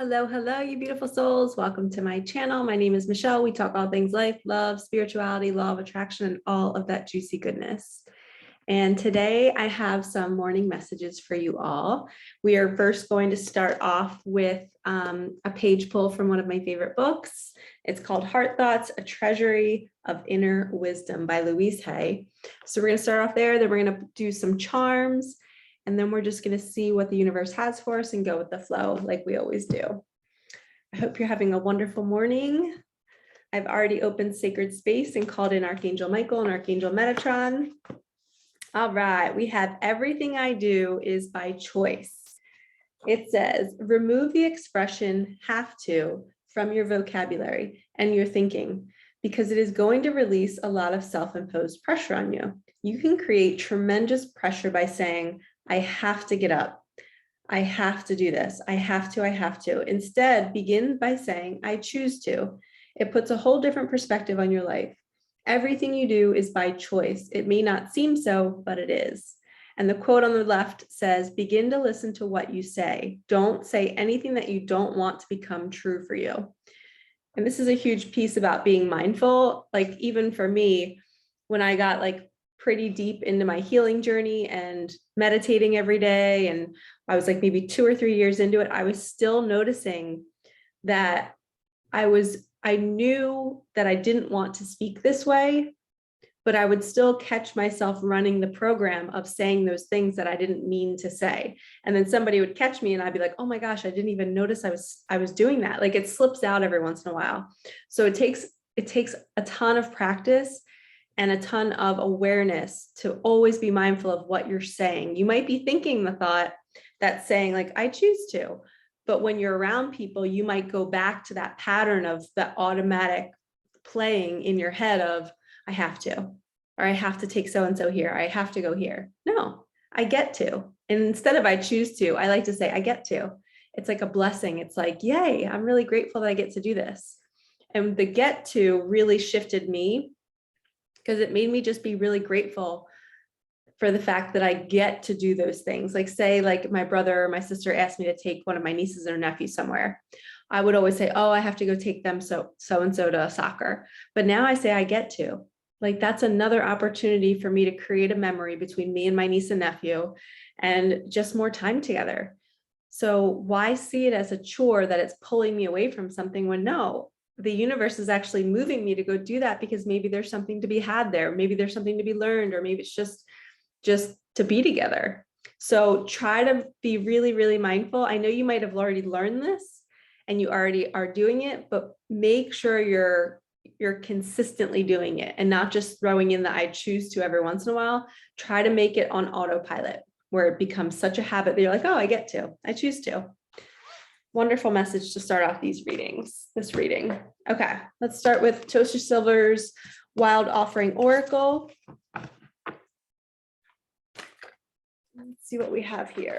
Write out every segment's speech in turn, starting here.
Hello, hello, you beautiful souls. Welcome to my channel. My name is Michelle. We talk all things life, love, spirituality, law of attraction, and all of that juicy goodness. And today I have some morning messages for you all. We are first going to start off with a page pull from one of my favorite books. It's called Heart Thoughts, A Treasury of Inner Wisdom by Louise Hay. So we're going to start off there. Then we're going to do some charms. And then we're just going to see what the universe has for us and go with the flow like we always do. I hope you're having a wonderful morning. I've already opened Sacred Space and called in Archangel Michael and Archangel Metatron. All right, we have everything I do is by choice. It says, remove the expression have to from your vocabulary and your thinking, because it is going to release a lot of self-imposed pressure on you. You can create tremendous pressure by saying, I have to get up. I have to do this. I have to. Instead, begin by saying, I choose to. It puts a whole different perspective on your life. Everything you do is by choice. It may not seem so, but it is. And the quote on the left says, begin to listen to what you say. Don't say anything that you don't want to become true for you. And this is a huge piece about being mindful. Like even for me, when I got pretty deep into my healing journey and meditating every day, and I was maybe 2 or 3 years into it, I was still noticing that I knew that I didn't want to speak this way, but I would still catch myself running the program of saying those things that I didn't mean to say. And then somebody would catch me and I'd be like, oh my gosh, I didn't even notice I was doing that. It slips out every once in a while. So it takes a ton of practice and a ton of awareness to always be mindful of what you're saying. You might be thinking the thought that's saying I choose to, but when you're around people, you might go back to that pattern of the automatic playing in your head of, I have to, or I have to take so-and-so here. I have to go here. No, I get to. And instead of I choose to, I like to say, I get to. It's like a blessing. It's yay, I'm really grateful that I get to do this. And the get to really shifted me, because it made me just be really grateful for the fact that I get to do those things. Say my brother or my sister asked me to take one of my nieces or nephews somewhere. I would always say, oh, I have to go take them so-and-so to soccer. But now I say I get to. That's another opportunity for me to create a memory between me and my niece and nephew and just more time together. So why see it as a chore that it's pulling me away from something when no, the universe is actually moving me to go do that because maybe there's something to be had there. Maybe there's something to be learned, or maybe it's just to be together. So try to be really, really mindful. I know you might have already learned this and you already are doing it, but make sure you're consistently doing it and not just throwing in the I choose to every once in a while. Try to make it on autopilot where it becomes such a habit that you're oh, I get to, I choose to. Wonderful message to start off this reading. Okay, let's start with Tosha Silver's Wild Offering Oracle. Let's see what we have here.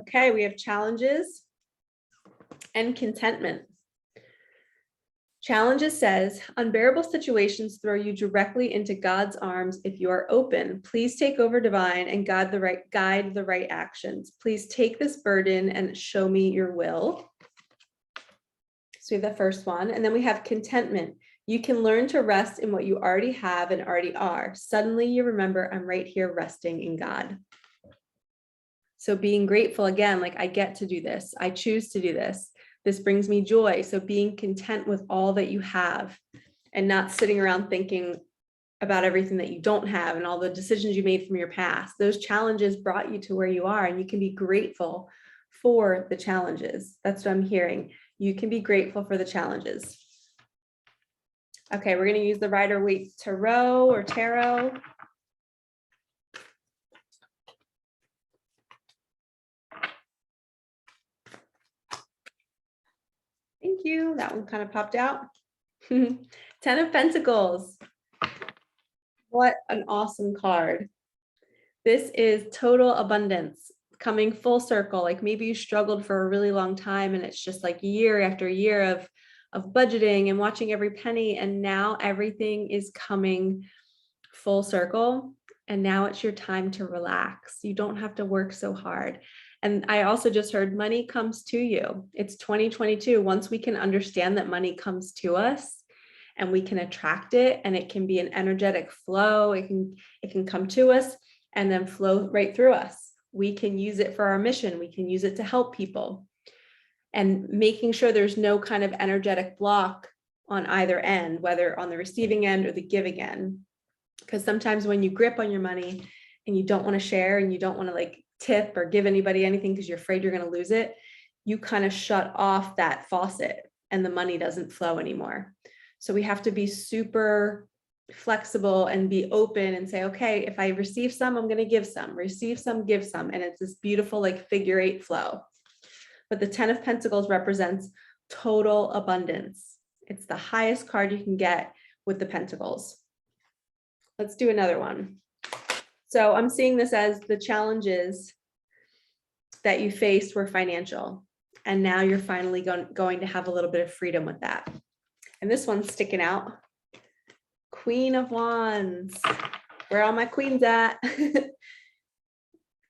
Okay, we have challenges and contentment. Challenges says, unbearable situations throw you directly into God's arms if you are open. Please take over divine and guide the right actions. Please take this burden and show me your will. So we have the first one. And then we have contentment. You can learn to rest in what you already have and already are. Suddenly you remember, I'm right here resting in God. So being grateful again, I get to do this. I choose to do this. This brings me joy. So being content with all that you have and not sitting around thinking about everything that you don't have and all the decisions you made from your past. Those challenges brought you to where you are, and you can be grateful for the challenges. That's what I'm hearing. You can be grateful for the challenges. Okay, we're going to use the Rider-Waite Tarot. Thank you. That one kind of popped out. 10 of Pentacles. What an awesome card. This is total abundance coming full circle. Maybe you struggled for a really long time and it's just year after year of budgeting and watching every penny, and now everything is coming full circle, and now it's your time to relax. You don't have to work so hard. And I also just heard money comes to you. It's 2022. Once we can understand that money comes to us and we can attract it, and it can be an energetic flow, it can come to us and then flow right through us. We can use it for our mission. We can use it to help people. And making sure there's no kind of energetic block on either end, whether on the receiving end or the giving end. Because sometimes when you grip on your money and you don't want to share and you don't want to like tip or give anybody anything because you're afraid you're going to lose it, you kind of shut off that faucet and the money doesn't flow anymore. So we have to be super flexible and be open and say, okay, if I receive some, I'm going to give some, receive some, give some. And it's this beautiful like figure eight flow. But the 10 of Pentacles represents total abundance. It's the highest card you can get with the Pentacles. Let's do another one. So I'm seeing this as the challenges that you faced were financial. And now you're finally going to have a little bit of freedom with that. And this one's sticking out. Queen of Wands. Where are all my queens at?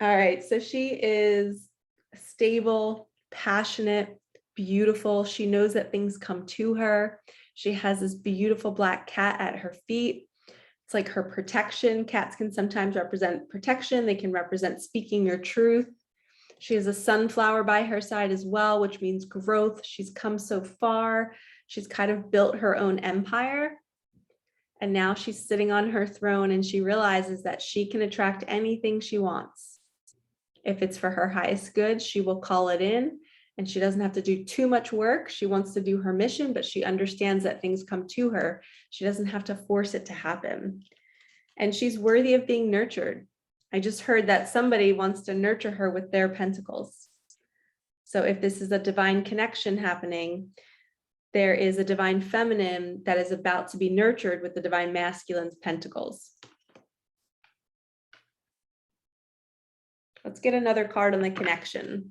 All right, so she is stable, passionate, beautiful. She knows that things come to her. She has this beautiful black cat at her feet. It's like her protection. Cats can sometimes represent protection. They can represent speaking your truth. She has a sunflower by her side as well, which means growth. She's come so far. She's kind of built her own empire. And now she's sitting on her throne and she realizes that she can attract anything she wants. If it's for her highest good, she will call it in and she doesn't have to do too much work. She wants to do her mission, but she understands that things come to her. She doesn't have to force it to happen. And she's worthy of being nurtured. I just heard that somebody wants to nurture her with their pentacles. So if this is a divine connection happening, there is a divine feminine that is about to be nurtured with the divine masculine's pentacles. Let's get another card on the connection.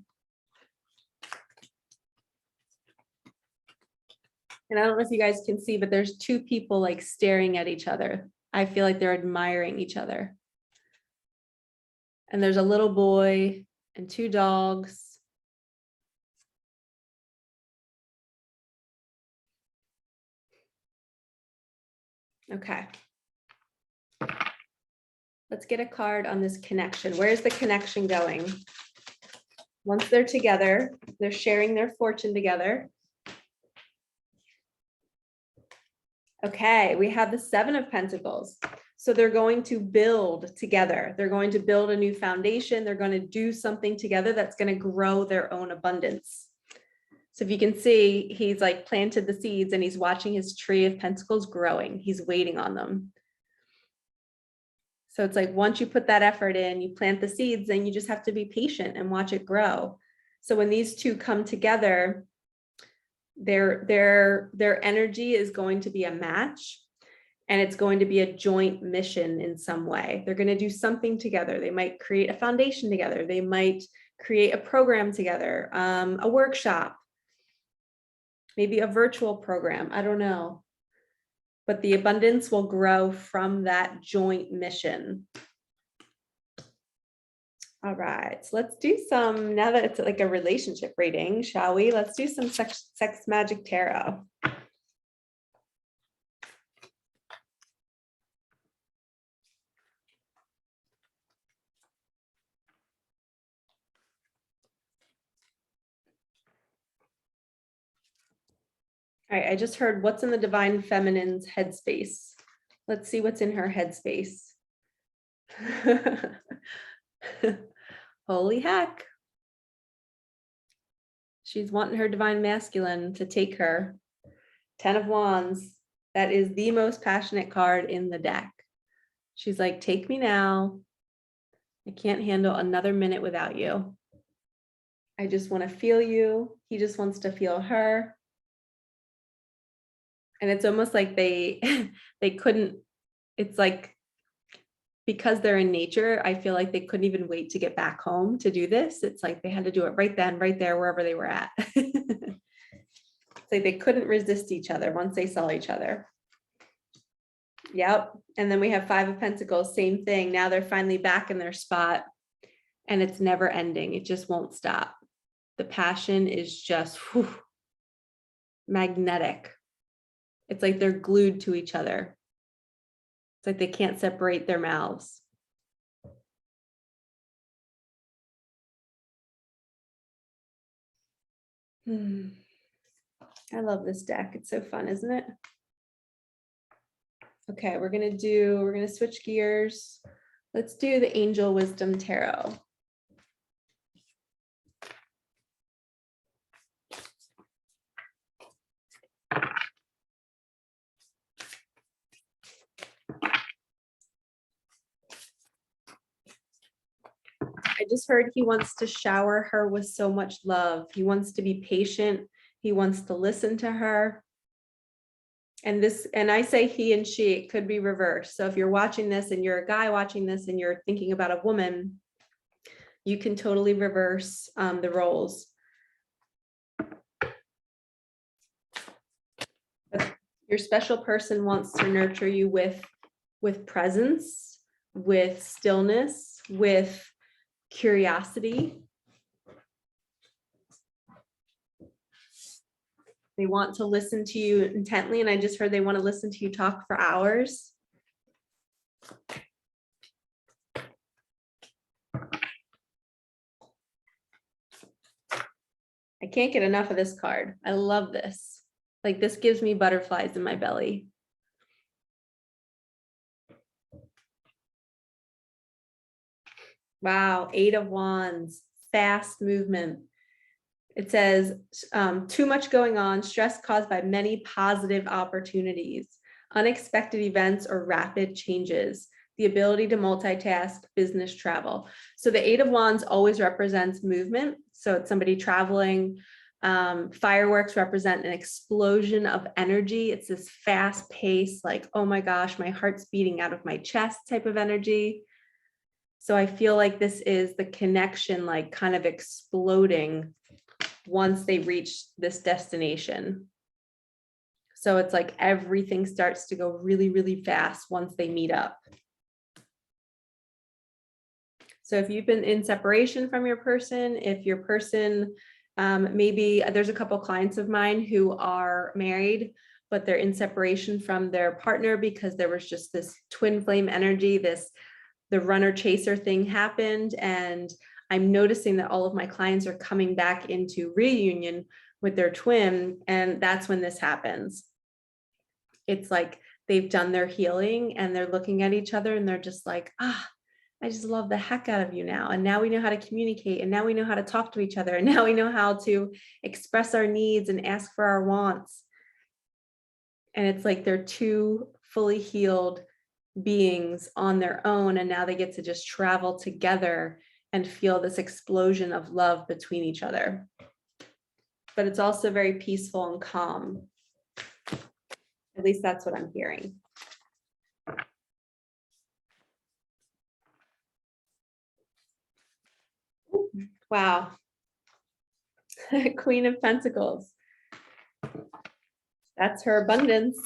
And I don't know if you guys can see, but there's two people like staring at each other. I feel like they're admiring each other. And there's a little boy and two dogs. Okay. Let's get a card on this connection. Where's the connection going? Once they're together, they're sharing their fortune together. Okay, we have the 7 of Pentacles. So they're going to build together. They're going to build a new foundation. They're going to do something together that's going to grow their own abundance. So if you can see, he's like planted the seeds and he's watching his tree of pentacles growing. He's waiting on them. So it's like, once you put that effort in, you plant the seeds, then you just have to be patient and watch it grow. So when these two come together, their energy is going to be a match and it's going to be a joint mission in some way. They're going to do something together. They might create a foundation together. They might create a program together, a workshop, maybe a virtual program. I don't know. But the abundance will grow from that joint mission. All right, so let's do some, now that it's like a relationship reading, shall we? Let's do some sex magic tarot. All right, I just heard what's in the divine feminine's headspace. Let's see what's in her headspace. Holy heck. She's wanting her divine masculine to take her. 10 of Wands. That is the most passionate card in the deck. She's like, take me now. I can't handle another minute without you. I just want to feel you. He just wants to feel her. And it's almost like they couldn't, it's like, because they're in nature, I feel like they couldn't even wait to get back home to do this. It's like they had to do it right then, right there, wherever they were at. It's like they couldn't resist each other once they saw each other. Yep. And then we have 5 of Pentacles, same thing. Now they're finally back in their spot. and it's never ending. It just won't stop. The passion is just magnetic. It's like they're glued to each other. It's like they can't separate their mouths. I love this deck. It's so fun, isn't it? Okay, we're gonna switch gears. Let's do the Angel Wisdom Tarot. I just heard he wants to shower her with so much love. He wants to be patient. He wants to listen to her. And I say he and she, it could be reversed. So if you're watching this and you're a guy watching this and you're thinking about a woman, you can totally reverse the roles. Your special person wants to nurture you with presence, with stillness, with curiosity. They want to listen to you intently, and I just heard they want to listen to you talk for hours. I can't get enough of this card. I love this. Like, this gives me butterflies in my belly. Wow, 8 of Wands, fast movement. It says, too much going on, stress caused by many positive opportunities, unexpected events or rapid changes, the ability to multitask, business travel. So the 8 of Wands always represents movement. So it's somebody traveling. Fireworks represent an explosion of energy. It's this fast pace, like, oh my gosh, my heart's beating out of my chest type of energy. So I feel like this is the connection, like kind of exploding once they reach this destination. So it's like everything starts to go really, really fast once they meet up. So if you've been in separation from your person, if your person, maybe there's a couple clients of mine who are married, but they're in separation from their partner because there was just this twin flame energy, the runner chaser thing happened. And I'm noticing that all of my clients are coming back into reunion with their twin. And that's when this happens. It's like they've done their healing and they're looking at each other and they're just like, I just love the heck out of you now. And now we know how to communicate, and now we know how to talk to each other. And now we know how to express our needs and ask for our wants. And it's like they're two fully healed beings on their own. And now they get to just travel together and feel this explosion of love between each other. But it's also very peaceful and calm. At least that's what I'm hearing. Wow. Queen of Pentacles. That's her abundance.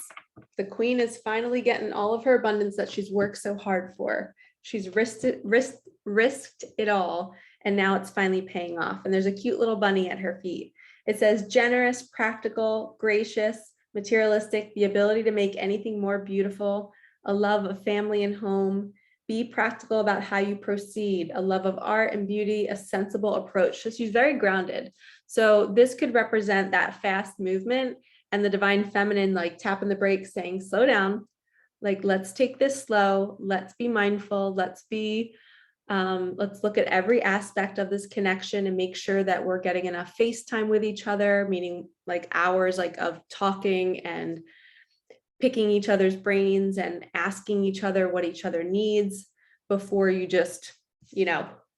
The queen is finally getting all of her abundance that she's worked so hard for. She's risked it all, and now it's finally paying off. And there's a cute little bunny at her feet. It says generous, practical, gracious, materialistic, the ability to make anything more beautiful, a love of family and home, be practical about how you proceed, a love of art and beauty, a sensible approach. So she's very grounded. So this could represent that fast movement and the divine feminine, like tapping the brakes, saying, slow down, like, let's take this slow, let's be mindful, let's look at every aspect of this connection and make sure that we're getting enough face time with each other, meaning like hours like of talking and picking each other's brains and asking each other what each other needs before you just,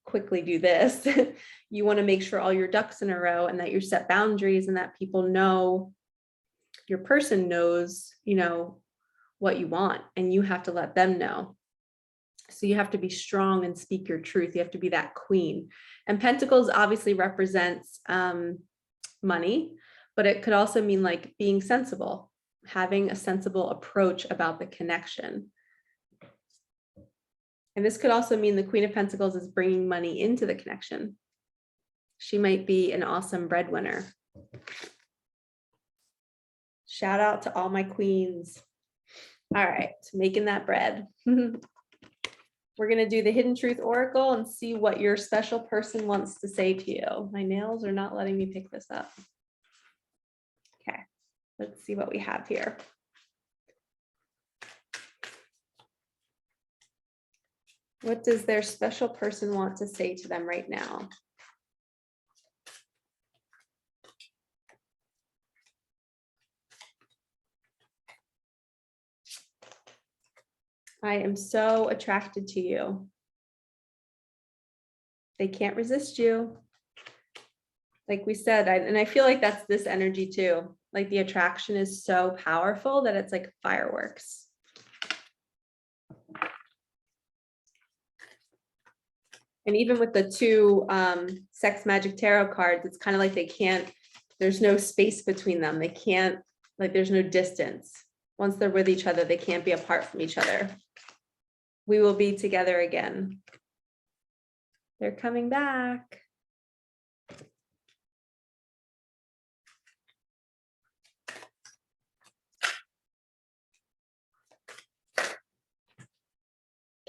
quickly do this. You want to make sure all your ducks in a row and that you set boundaries and that people know, your person knows, what you want, and you have to let them know. So you have to be strong and speak your truth. You have to be that queen. And Pentacles obviously represents money, but it could also mean like being sensible, having a sensible approach about the connection. And this could also mean the Queen of Pentacles is bringing money into the connection. She might be an awesome breadwinner. Shout out to all my queens. All right, making that bread. We're going to do the Hidden Truth Oracle and see what your special person wants to say to you. My nails are not letting me pick this up. Okay, let's see what we have here. What does their special person want to say to them right now? I am so attracted to you. They can't resist you. Like we said, and I feel like that's this energy too. Like the attraction is so powerful that it's like fireworks. And even with the two sex magic tarot cards, it's kind of like they can't, there's no space between them. They can't, like there's no distance. Once they're with each other, they can't be apart from each other. We will be together again. They're coming back.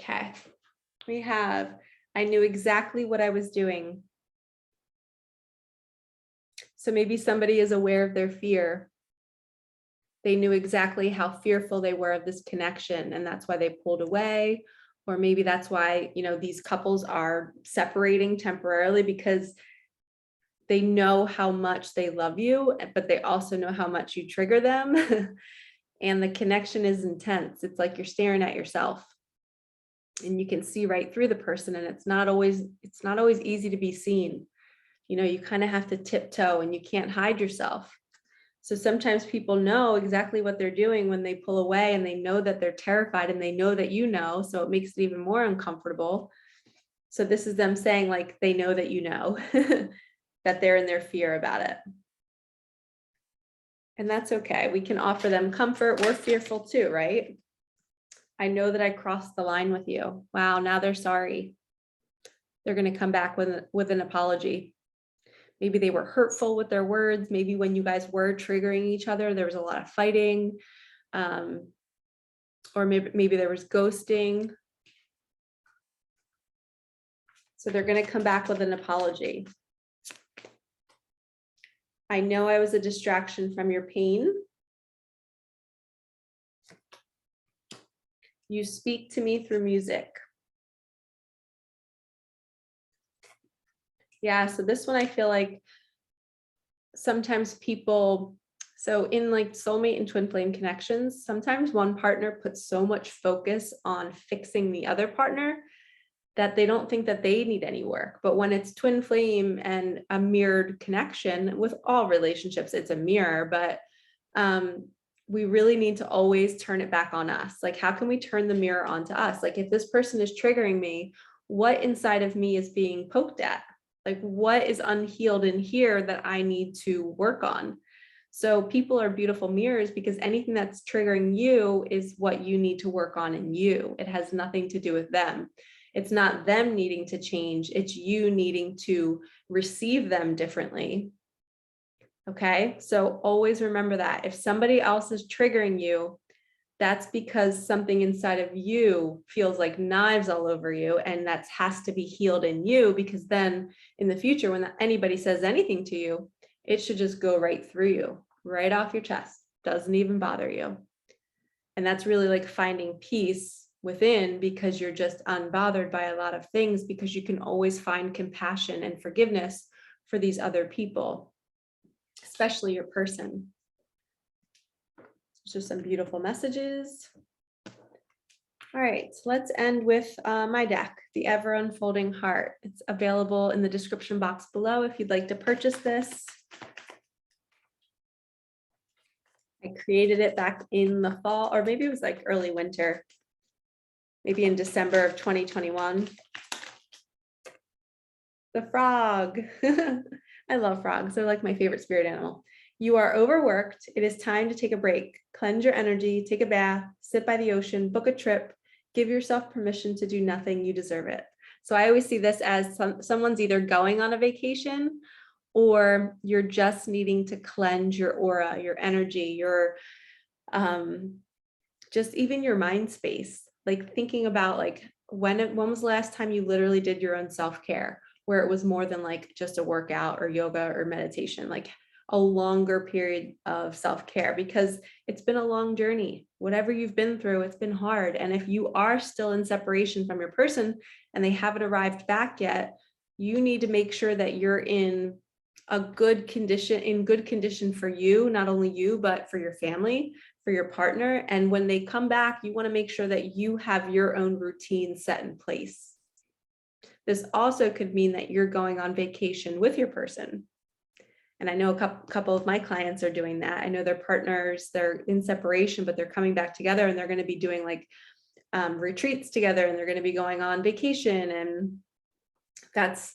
Okay, we have, I knew exactly what I was doing. So maybe somebody is aware of their fear. They knew exactly how fearful they were of this connection, and that's why they pulled away. Or maybe that's why, you know, these couples are separating temporarily, because they know how much they love you, but they also know how much you trigger them. And the connection is intense. It's like you're staring at yourself and you can see right through the person, and it's not always easy to be seen. You know, you kind of have to tiptoe and you can't hide yourself. So sometimes people know exactly what they're doing when they pull away, and they know that they're terrified, and they know that you know, so it makes it even more uncomfortable. So this is them saying, like, they know that you know that they're in their fear about it. And that's okay. We can offer them comfort. We're fearful too, right? I know that I crossed the line with you. Wow, now they're sorry. They're going to come back with an apology. Maybe they were hurtful with their words. Maybe when you guys were triggering each other, there was a lot of fighting. Or maybe there was ghosting. So they're going to come back with an apology. I know I was a distraction from your pain. You speak to me through music. Yeah, so this one I feel like sometimes people, so in like soulmate and twin flame connections, sometimes one partner puts so much focus on fixing the other partner that they don't think that they need any work. But when it's twin flame and a mirrored connection, with all relationships, it's a mirror, but we really need to always turn it back on us. Like, how can we turn the mirror onto us? Like, if this person is triggering me, what inside of me is being poked at? Like, what is unhealed in here that I need to work on? So people are beautiful mirrors, because anything that's triggering you is what you need to work on in you. It has nothing to do with them. It's not them needing to change. It's you needing to receive them differently. Okay, so always remember that if somebody else is triggering you, that's because something inside of you feels like knives all over you, and that has to be healed in you, because then in the future, when anybody says anything to you, it should just go right through you, right off your chest, doesn't even bother you. And that's really like finding peace within, because you're just unbothered by a lot of things, because you can always find compassion and forgiveness for these other people, especially your person. Just some beautiful messages. All right, let's end with my deck, the Ever Unfolding Heart. It's available in the description box below if you'd like to purchase this. I created it back in the fall, or maybe it was like early winter, maybe in December of 2021. The frog. I love frogs. They're like my favorite spirit animal. You are overworked. It is time to take a break. Cleanse your energy, take a bath, sit by the ocean, book a trip, Give yourself permission to do nothing. You deserve it. So I always see this as someone's either going on a vacation or you're just needing to cleanse your aura, your energy, your just even your mind space. Like thinking about like when was the last time you literally did your own self-care where it was more than like just a workout or yoga or meditation, like a longer period of self-care, because it's been a long journey. Whatever you've been through, it's been hard. And if you are still in separation from your person and they haven't arrived back yet, you need to make sure that you're in good condition for you, not only you, but for your family, for your partner. And when they come back, you want to make sure that you have your own routine set in place. This also could mean that you're going on vacation with your person. And I know a couple of my clients are doing that. I know their partners, they're in separation, but they're coming back together and they're going to be doing like retreats together, and they're going to be going on vacation. And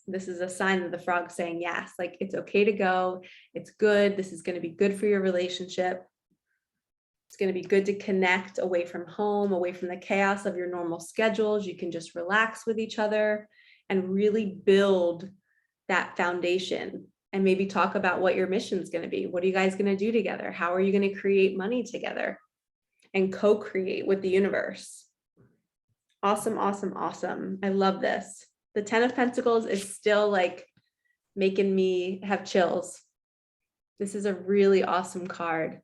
this is a sign of the frog saying, yes, like it's okay to go. It's good. This is going to be good for your relationship. It's going to be good to connect away from home, away from the chaos of your normal schedules. You can just relax with each other and really build that foundation, and maybe talk about what your mission is going to be. What are you guys going to do together? How are you going to create money together and co-create with the universe? Awesome, awesome, awesome. I love this. The 10 of Pentacles is still like making me have chills. This is a really awesome card.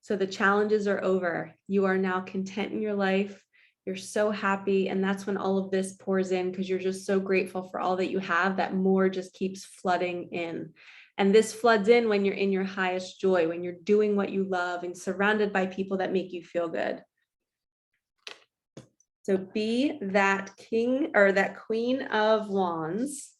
So the challenges are over. You are now content in your life. You're so happy. And that's when all of this pours in, because you're just so grateful for all that you have, that more just keeps flooding in. And this floods in when you're in your highest joy, when you're doing what you love and surrounded by people that make you feel good. So be that king or that queen of wands.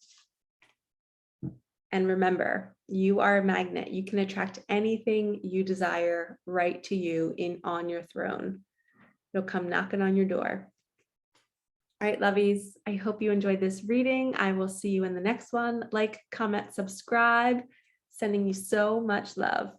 And remember, you are a magnet. You can attract anything you desire right to you on your throne. It'll come knocking on your door. All right, lovies, I hope you enjoyed this reading. I will see you in the next one. Like, comment, subscribe. Sending you so much love.